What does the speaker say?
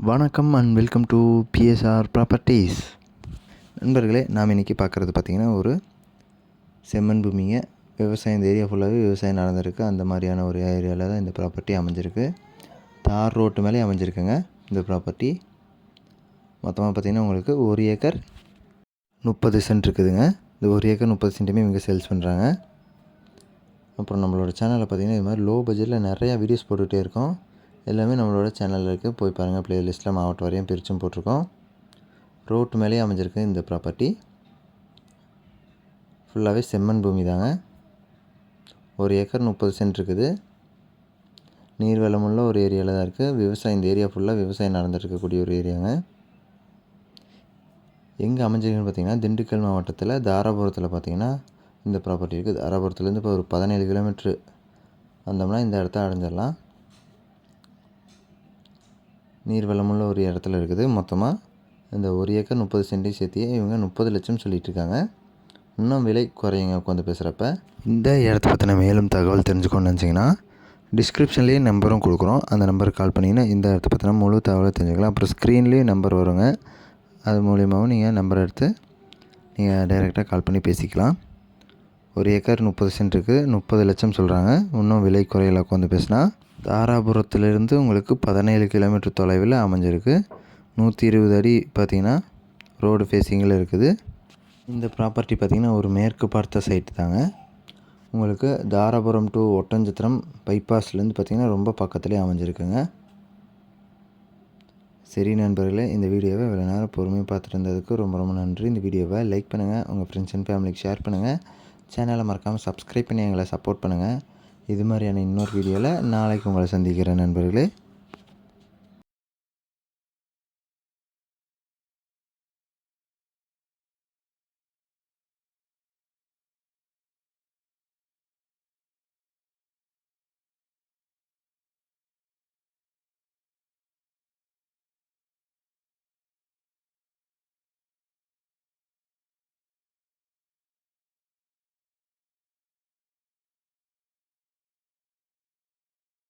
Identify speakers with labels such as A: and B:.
A: வணக்கம் and welcome to PSR properties. நண்பர்களே, நாம் இன்றைக்கி பார்க்குறது பார்த்திங்கன்னா ஒரு செம்மண் பூமிங்க. விவசாயம் இந்த ஏரியா ஃபுல்லாகவே விவசாயம் நடந்திருக்கு. அந்த மாதிரியான ஒரு ஏரியாவில் தான் இந்த ப்ராப்பர்ட்டி அமைஞ்சிருக்கு. தார் ரோட்டு மேலே அமைஞ்சிருக்குங்க இந்த ப்ராப்பர்ட்டி. மொத்தமாக பார்த்திங்கன்னா உங்களுக்கு 1 ஏக்கர் 30 சென்ட் இருக்குதுங்க. இந்த 1 ஏக்கர் 30 சென்ட்டுமே இவங்க சேல்ஸ் பண்ணுறாங்க. அப்புறம் நம்மளோட சேனலில் பார்த்திங்கன்னா இது மாதிரி லோ பட்ஜெட்டில் நிறையா வீடியோஸ் போட்டுகிட்டே இருக்கோம். எல்லாமே நம்மளோட சேனலில் இருக்குது, போய் பாருங்கள். ப்ளேலிஸ்ட்டில் மாவட்டம் வரையும் பிரிச்சும் போட்டிருக்கோம். ரோட்டு மேலேயே அமைஞ்சிருக்கு இந்த ப்ராப்பர்ட்டி. ஃபுல்லாகவே செம்மண் பூமி தாங்க. 1 ஏக்கர் 30 சென்ட் இருக்குது. நீர் வளமுள்ள ஒரு ஏரியாவில் தான் இருக்குது. விவசாயம் இந்த ஏரியா ஃபுல்லாக விவசாயம் நடந்துட்டுருக்கக்கூடிய ஒரு ஏரியாங்க. எங்கே அமைஞ்சிருக்குன்னு பார்த்திங்கன்னா திண்டுக்கல் மாவட்டத்தில் தாராபுரத்தில் பார்த்திங்கன்னா இந்த ப்ராப்பர்ட்டி இருக்குது. தாராபுரத்துலேருந்து இப்போ ஒரு 17 கிலோமீட்ரு வந்தோம்னா இந்த இடத்த அடைஞ்சிடலாம். நீர் வளமுள்ள ஒரு இடத்துல இருக்குது. மொத்தமாக இந்த 1 ஏக்கர் 30 சென்ட்டையும் சேர்த்தியே இவங்க 30 லட்சம் சொல்லிகிட்டு இருக்காங்க. இன்னும் விலை குறையுங்க உட்காந்து பேசுகிறப்ப. இந்த இடத்த பற்றின மேலும் தகவல் தெரிஞ்சுக்கணும்னு நினச்சிங்கன்னா டிஸ்கிரிப்ஷன்லேயே நம்பரும் கொடுக்குறோம். அந்த நம்பருக்கு கால் பண்ணிங்கன்னா இந்த இடத்த பற்றின முழு தகவலை தெரிஞ்சுக்கலாம். அப்புறம் ஸ்க்ரீன்லேயே நம்பர் வருங்க. அது மூலியமாகவும் நீங்கள் நம்பர் எடுத்து நீங்கள் டைரெக்டாக கால் பண்ணி பேசிக்கலாம். 1 ஏக்கர் 30 சென்ட் இருக்குது, 30 லட்சம் சொல்கிறாங்க. இன்னும் விலை குறையில் உட்காந்து பேசினா தாராபுரத்துலேருந்து உங்களுக்கு 17 கிலோமீட்டர் தொலைவில் அமைஞ்சிருக்கு. 120 அடி பார்த்திங்கன்னா ரோடு ஃபேஸிங்கில் இருக்குது. இந்த ப்ராப்பர்ட்டி பார்த்திங்கன்னா ஒரு மேற்கு பார்த்த சைட்டு தாங்க. உங்களுக்கு தாராபுரம் டு ஒட்டஞ்சத்திரம் பைபாஸ்லேருந்து பார்த்திங்கன்னா ரொம்ப பக்கத்துலேயே அமைஞ்சிருக்குங்க. சரி நண்பர்களே, இந்த வீடியோவை இவ்வளோ நேரம் பொறுமையாக பார்த்துட்டு இருந்ததுக்கு ரொம்ப ரொம்ப நன்றி. இந்த வீடியோவை லைக் பண்ணுங்கள், உங்கள் ஃப்ரெண்ட்ஸ் அண்ட் ஃபேமிலிக்கு ஷேர் பண்ணுங்கள். சேனலை மறக்காமல் சப்ஸ்கிரைப் பண்ணி எங்களை சப்போர்ட் பண்ணுங்கள். இது மாதிரியான இன்னொரு வீடியோவில் நாளைக்கு உங்களை சந்திக்கிறேன் நண்பர்களே.